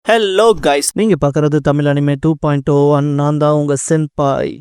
Hello guys, நீங்க பார்க்கறது Tamil anime 2.0 நான் தான் உங்க சென்பாய்.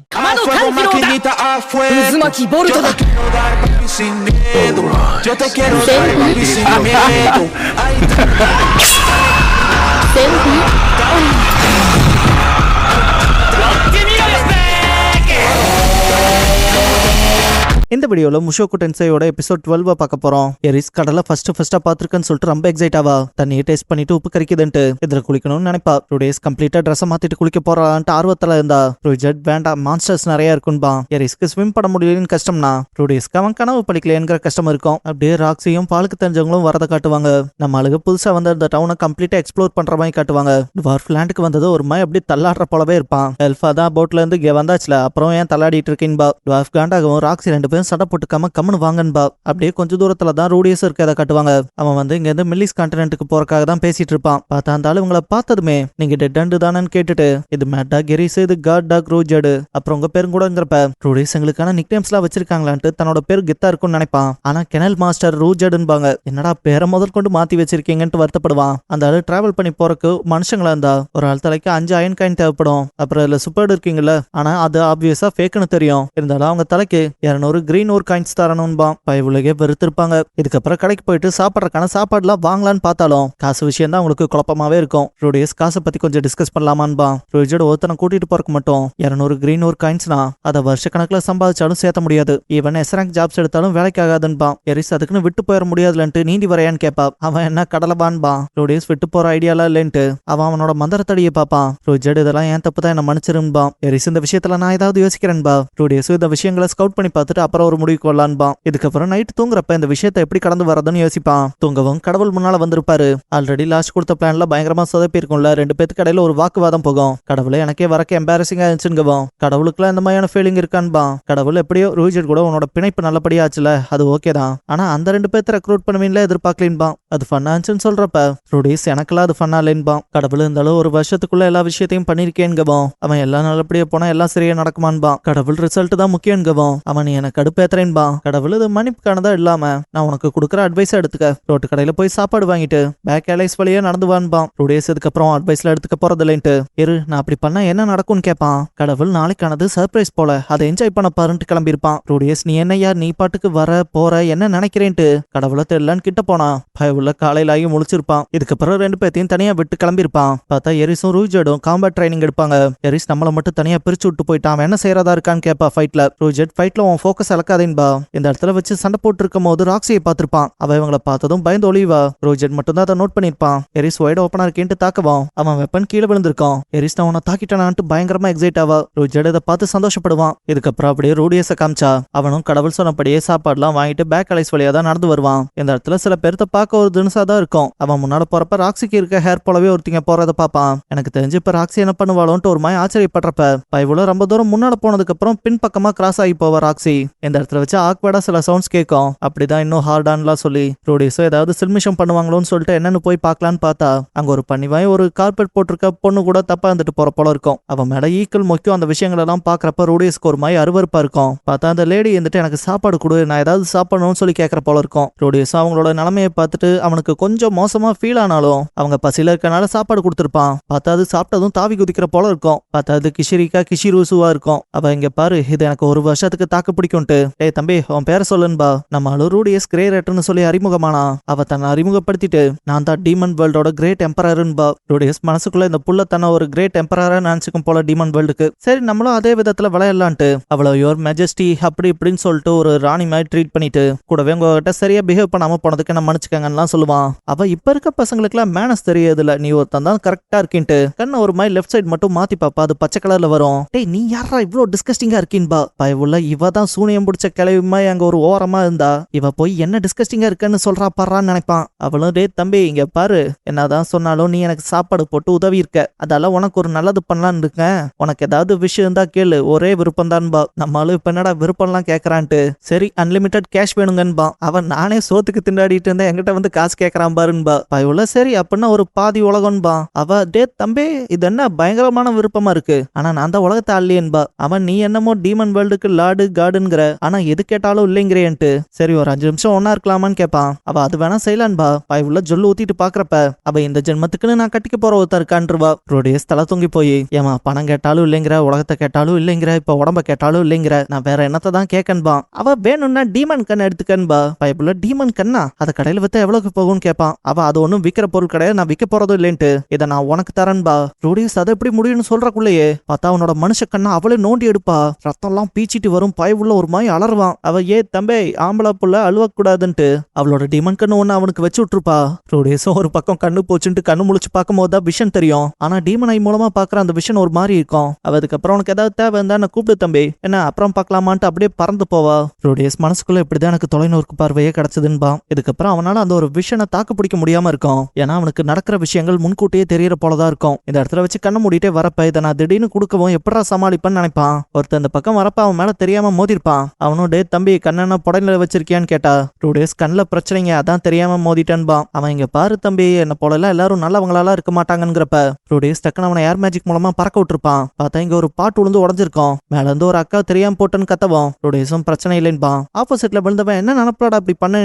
இந்த வீடியோல முஷோகு டென்சையோட எபிசோட் 12 பார்க்க போறோம். எரிஸ் கடலை ஃபர்ஸ்டா பாத்துருக்கேன்னு சொல்லிட்டு ரொம்ப எக்ஸைட் ஆவா. தண்ணியை டேஸ்ட் பண்ணிட்டு உப்பு கறிக்குதுன்ட்டு இதுல குளிக்கணும்னு நினைப்பா. 2 days கம்ப்ளீட்டா ட்ரெஸ் மாத்திட்டு குளிக்க போறான்ட்டு ஆர்வத்துல இருந்தா. ப்ரொஜெக்ட் வேண்டாம், மான்ஸ்டர்ஸ் நிறைய இருக்குன்பா. எரிஸ்க்கு ஸ்விம் பண்ண முடியலன்னு கஷ்டம்னா 2 daysக்கு அவன் கனவு படிக்கலையேங்கிற கஷ்டம் இருக்கும். அப்படியே ராக்ஸியும் பாலுக்கு தெரிஞ்சவங்களும் வரத காட்டுவாங்க. நம்ம ஆளுங்க புதுசா வந்து இந்த டவுனை கம்ப்ளீட்டா எக்ஸ்ப்ளோர் பண்ற மாதிரி காட்டுவாங்க. டுவார்ஃப் லேண்டுக்கு வந்தது ஒரு மாதிரி அப்படியே தள்ளாடுற போலவே இருப்பான். எல்ஃபா தான் போட்ல இருந்து இங்க வந்தாச்சுல, அப்புறம் ஏன் தள்ளாடிட்டு இருக்கீன்பா. டுவார்ஃப் காண்டாகவும் ராக்ஸி 2 பேரும் சண்டை போட்டுக்காம கம்முன்னு வாங்கன்பா. அப்படியே கொஞ்சம் தூரத்துல தான் ரூடியஸ் இருக்கதை காட்டுவாங்க. அவன் வந்து இங்க இருந்து மில்லிஸ் கான்டினென்ட்டுக்கு போறக்காக தான் பேசிட்டு இருப்பான். பார்த்தா அந்த ஆளு இவங்களை பார்த்ததுமே நீங்க டெட் அண்ட் தானன்னு கேட்டுட்டு, இது மேட் டாக் எரிஸ், இது காட் டாக் ரோஜடு, அப்புறம் உங்க பேரும் கூடங்கிறப்ப ரூடியஸ் எங்களுக்கான நிக் நேம்ஸ் எல்லாம் வச்சிருக்காங்களான்ட்டு தன்னோட பேர் கெத்தா இருக்கும்னு நினைப்பான். ஆனா கெனல் மாஸ்டர் ரூஜடுன்பாங்க. என்னடா பேரை முதல் கொண்டு மாத்தி வச்சிருக்கீங்கன்ட்டு வருத்தப்படுவான். அந்த ஆளு டிராவல் பண்ணி போறக்கு மனுஷங்களா இருந்தா ஒரு ஆள் தலைக்கு 5 அயன் காயின் தேவைப்படும். அப்புறம் இதுல சூப்பர்டு இருக்கீங்கல்ல, ஆனா அது ஆப்வியஸா ஃபேக்குன்னு தெரியும். இருந்தாலும் அவங்க தலைக்கு 200 கிரீன் ஒரு காயின்ஸ் தரணும்பா. பயவுலகே வெறுத்திருப்பாங்க. இதுக்கப்புறம் கடைக்கு போயிட்டு சாப்பிட்றக்கான சாப்பாடுலாம் வாங்கலான்னு பார்த்தாலும் காசு விஷயம் தான் உங்களுக்கு குழப்பமாவே இருக்கும். ரூடியஸ் காசை பத்தி கொஞ்சம் டிஸ்கஸ் பண்ணலாமான்பா. ரோஜோட ஒருத்தனை கூட்டிட்டு போறக்கு மட்டும் 200 கிரீன் ஒரு காயின்ஸ்னா அதை வருஷ கணக்குல சம்பாதிச்சாலும் சேர்த்த முடியாது. ஈவன் எஸ்ராங்க் ஜாப்ஸ் எடுத்தாலும் வேலைக்கு ஆகாதுன்பா. எரிஸ் அதுக்குன்னு விட்டு போயிட முடியாதுலன்ட்டு நீந்தி வரையான்னு கேப்பா. அவன் என்ன கடலவான்பா. ரோடியஸ் விட்டு போற ஐடியாலாம் இல்லைன்ட்டு அவன் அவனோட மந்திரத்தடியை பாப்பான். ரோஜோடு இதெல்லாம் ஏன் தப்பு தான் என்ன மன்னிச்சிரும்பா. எரிஸ் இந்த விஷயத்துல நான் ஏதாவது யோசிக்கிறேன்பா. ரோடியஸ் இந்த விஷயங்களை ஸ்கவுட் பண்ணி பார்த்துட்டு அப்புறம் ஒரு முடிவுக்கு வரலான்பா. இதுக்கப்புறம் நைட் தூங்குறப்ப இந்த விஷயத்தை எப்படி கடந்து வரதுன்னு யோசிப்பான். தூங்கவும் கடவுள் முன்னால வந்திருப்பாரு. ஆல்ரெடி லாஸ்ட் கொடுத்த பிளான்ல பயங்கரமா சொதப்பி இருக்கும்ல. 2 பேத்துக்கு இடையில ஒரு வாக்குவாதம் போகும். கடவுளே எனக்கே வரக்க எம்பாரசிங்கா இருந்துச்சுங்கவும் கடவுளுக்குலாம் இந்த மாதிரியான ஃபீலிங் இருக்கான்பா. கடவுள் எப்படியோ ரூஜட் கூட உன்னோட பிணைப்பு நல்லபடியா ஆச்சுல, அது ஓகே தான். ஆனா அந்த 2 பேர்த்த ரெக்ரூட் பண்ணுவீங்களா எதிர்பார்க்கலின்பா. அது ஃபன்னாச்சுன்னு சொல்றப்ப ரூடிஸ் எனக்கெல்லாம் அது ஃபன்னா இல்லைன்பா. கடவுள் இருந்தாலும் ஒரு வருஷத்துக்குள்ள எல்லா விஷயத்தையும் பண்ணிருக்கேன்கவும் அவன் எல்லாம் நல்லபடியா போனா எல்லாம் சரியா நடக்குமான்பா. கடவுள் ரிசல்ட் தான் முக்கியம்கவும் அவன் நீ எனக்கு கடுப்பேத்துறேன்பா. கடவுள் இது மன்னிப்புக்கானதா இல்லாம நான் உனக்கு கொடுக்குற அட்வைஸ் எடுத்துக்க. ரோட்டு கடையில போய் சாப்பாடு வாங்கிட்டு பேக் ஏலைஸ் வழியா நடந்து வான்பான். 2 days அதுக்கப்புறம் அட்வைஸ்ல எடுத்துக்க போறதில்லைன்ட்டு இரு நான் அப்படி பண்ணா என்ன நடக்கும்னு கேட்பான். கடவுள் நாளைக்கானது சர்ப்ரைஸ் போல, அதை என்ஜாய் பண்ண பாருன்ட்டு கிளம்பியிருப்பான். 2 days நீ என்னையா நீ பாட்டுக்கு வர போற என்ன நினைக்கிறேன்ட்டு கடவுளை தெரியலன்னு கிட்ட போனா பயவுள்ள காலையில ஆகி முழிச்சிருப்பான். இதுக்கப்புறம் 2 பேர்த்தையும் தனியா விட்டு கிளம்பியிருப்பான். பார்த்தா எரிஸும் ரூஜடும் காம்பேட் ட்ரைனிங் எடுப்பாங்க. எரிஸ் நம்மளை மட்டும் தனியா பிரிச்சு விட்டு போயிட்டான், என்ன செய்யறதா இருக்கான்னு கேட்பா. ஃபைட்ல ரூஜட் ஃபைட்ல உன் ஃபோக்கஸ் இழக்காதேன்பா. இந்த இடத்துல வச்சு சண்டை போட்டு இருக்கும் போது ராக்ஸியை பார்த்திருப்பான். அவ இவங்களை பார்த்ததும் பயந்து ஒளிவா. ரோஜட் மட்டும் தான் அதை நோட் பண்ணிருப்பான். எரிஸ் வைட் ஓப்பனா இருக்கேன்ட்டு தாக்குவான். அவன் வெப்பன் கீழே விழுந்திருக்கான். எரிஸ் நான் உன்னை தாக்கிட்டானான்ட்டு பயங்கரமா எக்ஸைட் ஆவா. ரோஜட் இதை பார்த்து சந்தோஷப்படுவான். இதுக்கப்புறம் அப்படியே ரூடியஸை காமிச்சா அவனும் கடவுள் சொன்னபடியே சாப்பாடுலாம் வாங்கிட்டு பேக் அலைஸ் வழியா தான் நடந்து வருவான். இந்த இடத்துல சில பேர்த்த பார்க்க ஒரு தினசா தான் இருக்கும். அவன் முன்னால போறப்ப ராக்ஸிக்கு இருக்க ஹேர் போலவே ஒருத்திங்க போறத பாப்பான். எனக்கு தெரிஞ்சு இப்ப ராக்ஸி என்ன பண்ணுவாளோன்ட்டு ஒரு மாதிரி ஆச்சரியப்படுறப்ப பயவுல ரொம்ப தூரம் முன்னால போனதுக்கு அப்புறம் பின் பக்கமா கிராஸ் ஆகி போவா ராக்ஸி. இந்த இடத்துல வச்சு ஆக்வர்டா சில சவுண்ட்ஸ் கேட்கும். அப்படிதான் இன்னும் ஹார்டான்லாம் சொல்லி ரோடிஸோ ஏதாவது சில்மிஷம் பண்ணுவாங்களோன்னு சொல்லிட்டு என்னன்னு போய் பார்க்கலான்னு பார்த்தா அங்க ஒரு பன்னிவாய் ஒரு கார்பெட் போட்டிருக்க பொண்ணு கூட தப்பா இருந்துட்டு போற போல இருக்கும். அவன் மேல ஈக்கள் முக்கியம் அந்த விஷயங்கள் எல்லாம் பாக்குறப்ப ரோடியஸ்க்கு ஒரு மாதிரி அருவருப்பா இருக்கும். பார்த்தா அந்த லேடி இருந்துட்டு எனக்கு சாப்பாடு கொடு, நான் ஏதாவது சாப்பிடணும்னு சொல்லி கேட்கற போல இருக்கும். ரோடியஸ் அவங்களோட நிலைமையை பார்த்துட்டு அவனுக்கு கொஞ்சம் மோசமா ஃபீல் ஆனாலும் அவங்க பசியில இருக்கனால சாப்பாடு கொடுத்துருப்பான். பார்த்தா அது சாப்பிட்டதும் தாவி குதிக்கிற போல இருக்கும். பார்த்தா அது கிஷிரிக்கா கிஷிரூசுவா இருக்கும். அவ இங்க பாரு இது எனக்கு ஒரு வருஷத்துக்கு தாக்கு பிடிக்கும்ட்டு, ஏய் தம்பி அவன் பேரை சொல்லுன்பா. நம்ம ரூடியஸ் கிரே ரேட்டர்னு சொல்லி அறிமுகமானா. அவ தன்னை அறிமுகப்படுத்திட்டு நான் தான் டீமன் வேர்ல்டோட கிரேட் எம்பரர்ன்பா. ரூடியஸ் மனசுக்குள்ள இந்த புள்ள தன்னை ஒரு கிரேட் எம்பரரா நினைச்சுக்கும் போல டீமன் வேர்ல்டுக்கு. சரி நம்மளும் அதே விதத்துல விளையாடலான்ட்டு அவளை யோர் மெஜஸ்டி அப்படி இப்படின்னு சொல்லிட்டு ஒரு ராணி மாதிரி ட்ரீட் பண்ணிட்டு கூடவே உங்ககிட்ட சரியா பிஹேவ் பண்ணாம போனதுக்கு நம்ம மன்னிச்சுக்கங்கன்னு சொல்லுவான். அவ இப்ப இருக்க பசங்களுக்குலாம் மேனஸ் தெரியாதுல, நீ ஒருத்தன் தான் கரெக்டா இருக்கீன்ட்டு கண்ணை ஒரு மாதிரி லெஃப்ட் சைடு மட்டும் மாத்தி பாப்பா. அது பச்சை கலர்ல வரும். டேய் நீ யாரா இவ்வளவு டிஸ்கஸ்டிங்கா இருக்கீன்பா. பயவுள்ள இவ தான் சூனியம் பிடிச்ச கிளவிமா அங்க ஒரு ஓரமா இருந்தா இவ போய் என்ன டிஸ்கஸ்டிங்கா இருக்குன்னு சொல்றா பாறான்னு நினைப்பான். அவளும் டே தம்பி இங்க பாரு, என்னதான் சொன்னாலும் நீ எனக்கு சாப்பாடு போட்டு உதவி இருக்க, அதால உனக்கு ஒரு நல்லது பண்ணலான்னு இருக்கேன். உனக்கு ஏதாவது விஷயம் இருந்தா கேளு, ஒரே விருப்பம் தான்பா. நம்மளும் இப்ப என்னடா விருப்பம்லாம் கேட்கறான்ட்டு சரி அன்லிமிட்டட் கேஷ் வேணுங்கன்பா. அவன் நானே சோத்துக்கு திண்டாடிட்டு இருந்தேன் என்கிட்ட வந்து காசு கேட்கறான் பாருன்பா. பயவுள்ள சரி அப்படின்னா ஒரு பாதி உலகம்பா. அவ டே தம்பி இது என்ன பயங்கரமான விருப்பமா இருக்கு, ஆனா நான் தான் உலகத்தை ஆள்லியன்பா. அவன் நீ என்னமோ டீமன் வேர்ல்டுக்கு லார்டு காடுங்கிற ஆனா எது கேட்டாலும் இல்லைங்கிறேன்ட்டு. சரி ஒரு 5 நிமிஷம் ஒன்னா இருக்கலாமான்னு கேட்பான். அவ அது வேணா செய்யலான்பா. உள்ள ஜொல்லு ஊத்திட்டு பாக்குறப்ப அவ இந்த ஜென்மத்துக்குன்னு நான் கட்டிக்க போற ஒருத்தர் இருக்கான்ருவா. ரோடேஸ் தலை தூங்கி போய் ஏமா பணம் கேட்டாலும் இல்லைங்கிற, உலகத்தை கேட்டாலும் இல்லைங்கிற, இப்ப உடம்ப கேட்டாலும் இல்லைங்கிற, நான் வேற என்னத்தை தான் கேட்கன்பா. அவ வேணும்னா டீமன் கண் எடுத்துக்கன்பா. பயப்புள்ள டீமன் கண்ணா அதை கடையில வித்த எவ்வளவுக்கு போகும்னு கேட்பான். அவ அது ஒன்னும் விக்கிற பொருள் கிடையாது, நான் விற்க போறதும் இல்லைன்ட்டு. இதை நான் உனக்கு தரன்பா. ரோடேஸ் அதை எப்படி முடியும்னு சொல்றக்குள்ளேயே பார்த்தா அவனோட மனுஷ கண்ணா அவளே நோண்டி எடுப்பா. ரத்தம் எல்லாம் பீச்சிட்டு வரும். பயவுள்ள ஒரு மாதிரி அலறுவான். அவ தம்பே ஆம்பளை புள்ள அழுவக்கூடாதுன்ட்டு அவளோட டீமன் கண்ணு ஒண்ணு அவனுக்கு வச்சு விட்டுருப்பா. ரோடேஸும் ஒரு பக்கம் கண்ணு போச்சுட்டு கண்ணு முழிச்சு பார்க்கும் போது தான் விஷன் தெரியும். ஆனா டீமன் ஐ மூலமா பாக்குற அந்த விஷன் ஒரு மாதிரி இருக்கும். அதுக்கப்புறம் உனக்கு ஏதாவது தேவை இருந்தா நான் கூப்பிடு தம்பி, என்ன அப்புறம் பார்க்கலாமான்ட்டு அப்படியே பறந்து போவா. ரோடேஸ் மனசுக்குள்ள இப்படிதான் எனக்கு தொலைநோக்கு பார்வையே கிடைச்சதுன்பா. இதுக்கப்புறம் அவனால அந்த ஒரு விஷனை தாக்கு பிடிக்க முடியாம இருக்கும். ஏன்னா அவனுக்கு நடக்கிற விஷயங்கள் முன்கூட்டியே தெரியற போலதான் இருக்கும். இந்த இடத்துல வச்சு கண்ணை மூடிட்டே வரப்ப இதை நான் திடீர்னு கொடுக்கவும் எப்படா சமாளிப்பேன்னு நினைப்பான். ஒருத்தர் அந்த பக்கம் வரப்ப அவன் மேல தெரியாம மோதிருப்பான். அவனும் டே தம்பி கண்ணென்ன புடனில வச்சிருக்கியான்னு கேட்டா. ரோடேஸ் கண்ணுல பிரச்சனைங்க அதான் தெரியாம மோதிட்டேன்பா. அவன் இங்க பாரு தம்பி என்ன போல எல்லாரும் நல்லவங்களால இருக்க மாட்டாங்கிறப்ப ரோடேஸ் டக்குன்னு அவனை ஏர் மேஜிக் மூலமா பறக்க விட்டுருப்பான். பார்த்தா இங்க ஒரு பாட்டு விழுந்து உடஞ்சிருக்கும். மேல இருந்து ஒரு அக்கா தெரியாம போட்டுன்னு கத்தவும் ரோடேஸும் பிரச்சனை இல்லைன்பா. ஆப்போசிட்ல விழுந்தவன் என்ன நினப்பலாடா அப்படி பண்ணு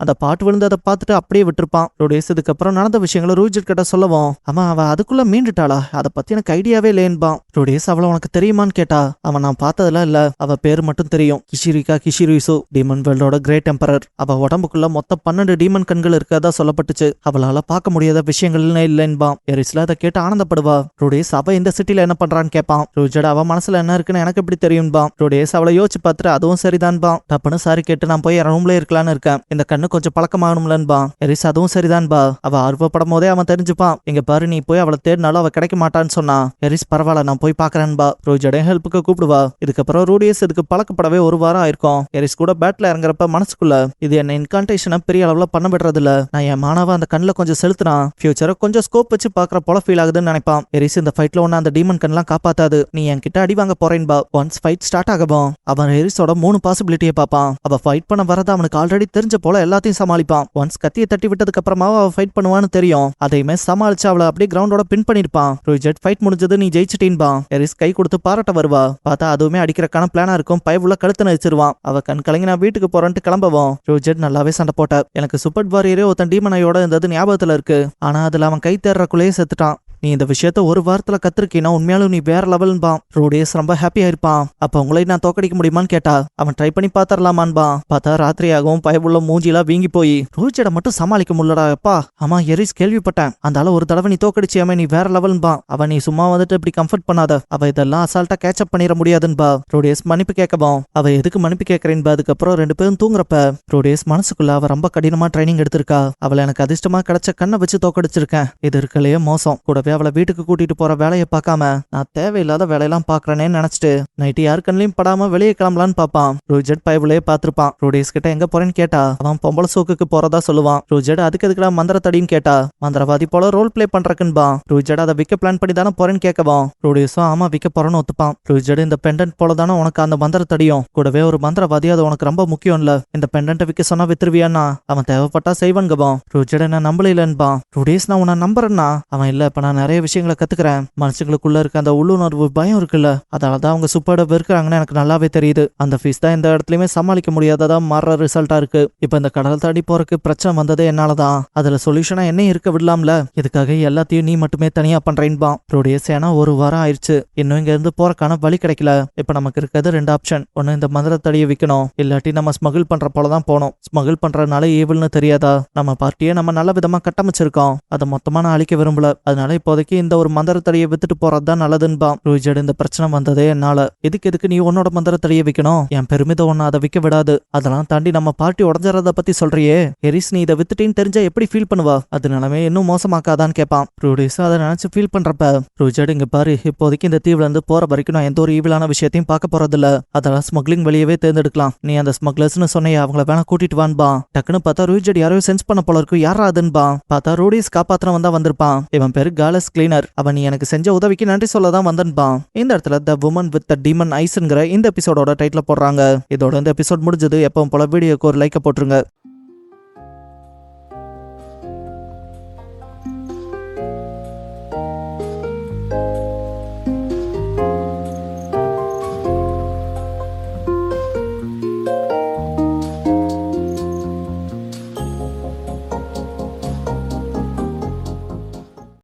அந்த பாட்டு விழுந்ததை பார்த்துட்டு அப்படியே விட்டுருப்பான். ரோடேஸ் இதுக்கப்புறம் நடந்த விஷயங்களை ரூஜிட் கிட்ட சொல்லவும் அவ அதுக்குள்ள மீண்டுட்டாளா, அதை பத்தி எனக்கு ஐடியாவே இல்லைன்பான். ரோடேஸ் அவளை உனக்கு தெரியுமான்னு கேட்டா அவன் நான் பார்த்ததுல இல்ல, அவ பேரு மட்டும் தெரியும், கிஷிரிகா கிஷிரிசு, டீமன் வேர்ல்டோட கிரேட் எம்பரர். அவ உடம்புக்குள்ள மொத்தம் 12 டீமன் கண்கள் இருக்கதா சொல்லப்பட்டுச்சு. அவளால பார்க்க முடியாத விஷயங்கள் இல்லைன்பான். எரிஸ்ல அதை கேட்டு ஆனந்தப்படுவா. ரோடேஸ் அவ இந்த சிட்டில என்ன பண்றான்னு கேட்பான். ரோஜட் அவ மனசுல என்ன இருக்குன்னு எனக்கு எப்படி தெரியும்பா. ரோடேஸ் அவளை யோசிச்சு பார்த்துட்டு அதுவும் சரிதான்பா. டப்புன்னு சாரி கேட்டு நான் போய் ரூம்ல இருக்கலான்னு இருக்கேன், இந்த கண்ணு கொஞ்சம் பழக்கமாகணும்லன்பா. எரிஸ் அதுவும் சரிதான்பா. அவ ஆர்வப்படும் போதே அவன் தெரிஞ்சுப்பான். இங்க பாரு நீ போய் அவளை தேடினாலும் அவ கிடைக்க மாட்டான்னு சொன்னா. எரிஸ் பரவாயில்ல நான் போய் பாக்குறேன்பா. ரோஜடே ஹெல்ப்புக்கு கூப்பிடுவா. இதுக்கப்புறம் ரோடியஸ் இதுக்கு பழக்கப்படவே ஒரு வாரம் ஆயிருக்கும். எரிஸ் கூட பேட்ல இறங்குறப்ப மனசுக்குள்ள இது என்ன இன்கான்டேஷனை பெரிய அளவுல பண்ண விடுறது இல்ல, நான் என் மாணவ அந்த கண்ணுல கொஞ்சம் செலுத்தினா ஃபியூச்சரை கொஞ்சம் ஸ்கோப் வச்சு பாக்குற போல ஃபீல் ஆகுதுன்னு நினைப்பான். எரிஸ் இந்த ஃபைட்ல ஒன்னு அந்த டீமன் கண்லாம் காப்பாத்தாது, நீ என் கிட்ட அடி வாங்க போறேன்பா. ஒன்ஸ் ஃபைட் ஸ்டார்ட் ஆகவும் அவன் எரிஸோட 3 பாசிபிலிட்டியை பார்ப்பான். அவ ஃபைட் பண்ண வரது அவனுக்கு ஆல்ரெடி தெரிஞ்ச போல எல்லாத்தையும் சமாளிப்பான். ஒன்ஸ் கத்தியை தட்டி விட்டதுக்கு அப்புறமா அவ ஃபைட் பண்ணுவான்னு தெரியும். அதையுமே சமாளிச்சு அவளை அப்படியே கிரவுண்டோட பின் பண்ணிருப்பான். ரோஜட் ஃபைட் முடிஞ்சது நீ ஜெயிச்சிட்டீன்பா. எரிஸ் கை கொடுத்து பாராட்ட வருவா. பார்த்தா அதுவுமே அடிக்கிறக்கான பிளானா இருக்கும். பயவுள்ள கழுத்து நடிச்சிருவான். அவ கண் கலங்கி நான் வீட்டுக்கு போறேன்ட்டு கிளம்பவும் ரோஜட் நல்லாவே சண்டை போட்ட. எனக்கு சூப்பர் வாரியரே ஒருத்தன் டீமனையோட இருந்தது ஞாபகத்துல இருக்கு, ஆனா அதுல அவன் கை தேர்றக்குள்ளேயே செத்துட்டான். நீ இந்த விஷயத்த ஒரு வாரத்துல கத்துருக்கீனா உண்மையாலும் நீ வேற லெவல்பான். ரோடேஸ் ரொம்ப ஹாப்பியா இருப்பான். அப்ப உங்களை நான் தோக்கடிக்க முடியுமான்னு கேட்டா அவன் ட்ரை பண்ணி பாத்தரலாமான்பா. பார்த்தா ராத்திரியாகவும் பயவுள்ள மூஞ்சிலாம் வீங்கி போய் ரோஜட மட்டும் சமாளிக்க முடியலடா அப்பா. ஆமா எரிஸ் கேள்விப்பட்டேன், அந்த ஆள ஒரு தடவை நீ தோக்கடிச்சியாமே, நீ வேற லெவல்பான். அவன் நீ சும்மா வந்துட்டு இப்படி கம்ஃபர்ட் பண்ணாத, அவ இதெல்லாம் அசால்ட்டா கேட்சப் பண்ணிட முடியாதுன்பா. ரோடேஸ் மன்னிப்பு கேட்கவும் அவ எதுக்கு மன்னிப்பு கேட்கறேன்பா. அதுக்கப்புறம் 2 பேரும் தூங்குறப்ப ரோடேஸ் மனசுக்குள்ள அவ ரொம்ப கடினமா ட்ரைனிங் எடுத்திருக்கா. அவளை எனக்கு அதிர்ஷ்டமா கிடைச்ச கண்ணை வச்சு தோக்கடிச்சிருக்கேன், இது இருக்கலையே மோசம். கூடவே அவளை வீட்டுக்கு கூட்டிட்டு போற வேலையை பார்க்காம நான் தேவையில்லாத வேலையெல்லாம் பாக்குறேன்னு நினைச்சிட்டு நைட்டு யாரு கண்ணிலையும் படாம வெளியே கிளம்பலான்னு பாப்பான். ரோஜட் பயவுலையே பாத்திருப்பான். ரோடேஸ் கிட்ட எங்க போறேன்னு கேட்டா அவன் பொம்பளை சோக்குக்கு போறதா சொல்லுவான். ரோஜட் அதுக்கு எதுக்குடா மந்திரத்தடின்னு கேட்டா மந்திரவாதி போல ரோல் பிளே பண்றக்குன்பா. ரோஜட் அதை விற்க பிளான் பண்ணி தானே போறேன்னு கேட்கவும் ரோடேஸும் ஆமா விற்க போறேன்னு ஒத்துப்பான். ரோஜட் இந்த பெண்டன்ட் போல தானே உனக்கு அந்த மந்திரத்தடியும், கூடவே ஒரு மந்திரவாதி அது உனக்கு ரொம்ப முக்கியம் இல்ல, இந்த பெண்டன்ட்டை விற்க சொன்னா வித்துருவியான்னா அவன் தேவைப்பட்டா செய்வன்கவான். ரோஜட் என்ன நம்பலன்பா. ரோடேஸ் நான் உன்னை நம்புறேன்னா அவன் இல்ல, இப்ப நான் நிறைய விஷயங்களை கத்துக்கிறேன், மனுஷங்களுக்குள்ள இருக்க அந்த உள்ளுணர்வு பயம் இருக்குல்ல, அதனாலதான் அவங்க சூப்பர்ட வெறுக்கிறாங்கன்னு எனக்கு நல்லாவே தெரியுது. அந்த ஃபீஸ் தான் இந்த இடத்துலயுமே சமாளிக்க முடியாததா மாற ரிசல்ட்டா இருக்கு. இப்ப இந்த கடல் தாண்டி போறதுக்கு பிரச்சனை வந்ததே என்னாலதான், அதுல சொல்யூஷனா என்ன இருக்க விடலாம்ல, இதுக்காக எல்லாத்தையும் நீ மட்டுமே தனியா பண்றேன்பா. ரோடேஸ் ஏன்னா ஒரு வாரம் ஆயிடுச்சு, இன்னும் இங்க இருந்து போறக்கான வழி கிடைக்கல. இப்ப நமக்கு இருக்கிறது 2 ஆப்ஷன், ஒன்னு இந்த மந்திரத்தடியை விற்கணும், இல்லாட்டி நம்ம ஸ்மகிள் பண்ற போலதான் போனோம். ஸ்மகிள் பண்றதுனால ஈவில்னு தெரியாதா, நம்ம பார்ட்டியை நம்ம நல்ல விதமா கட்டமைச்சிருக்கோம், அதை மொத்தமா நான் அழிக்க விரும்பல, அதனால இப்போதைக்கு இந்த ஒரு மந்திரத்தடியை வித்துட்டு போறதுதான் நல்லதுன்பா. ரோஜட் இந்த பிரச்சனை வந்ததே என்னால, எதுக்கு நீ உன்னோட மந்திரத்தடியை விற்கணும், என் பெருமிதம் ஒன்னு அதை விற்க விடாது, அதெல்லாம் தாண்டி நம்ம பார்ட்டி உடஞ்சறத பத்தி சொல்றியே, எரிஸ் நீ இதை வித்துட்டேன்னு தெரிஞ்சா எப்படி ஃபீல் பண்ணுவா, அது நிலைமை இன்னும் மோசமாக்காதான்னு கேட்பான். ரோடேஸ் அதை நினைச்சு ஃபீல் பண்றப்ப ரோஜட் இங்க பாரு, இப்போதைக்கு இந்த தீவுல இருந்து போற வரைக்கும் நான் எந்த ஒரு ஈவிலான விஷயத்தையும் பார்க்க போறதில்ல, அதெல்லாம் ஸ்மக்லிங் வெளியவே தேர்ந்தெடுக்கலாம், நீ அந்த ஸ்மக்லர்ஸ்னு சொன்னையா அவங்கள வேணா கூட்டிட்டு வான்பா. டக்குன்னு பார்த்தா ரோஜட் யாரையோ சென்ஸ் பண்ண போல இருக்கு, யாரா அதுன்பா. பார்த்தா ரோடேஸ் காப்பாத்திரம் வந்தா வந்திருப்பான். இவன் பேரு காலஸ் கிளீனர், அவன் நீ எனக்கு செஞ்ச உதவிக்கு நன்றி சொல்லதான் வந்தன்பான். இந்த இடத்துல த வுமன் வித் த டீமன் ஐஸ்ங்கிற இந்த எபிசோடோட டைட்டில் போடுறாங்க. இதோட இந்த எபிசோட் முடிஞ்சது. எப்பவும் போல வீடியோக்கு ஒரு லைக் போட்டுருங்க.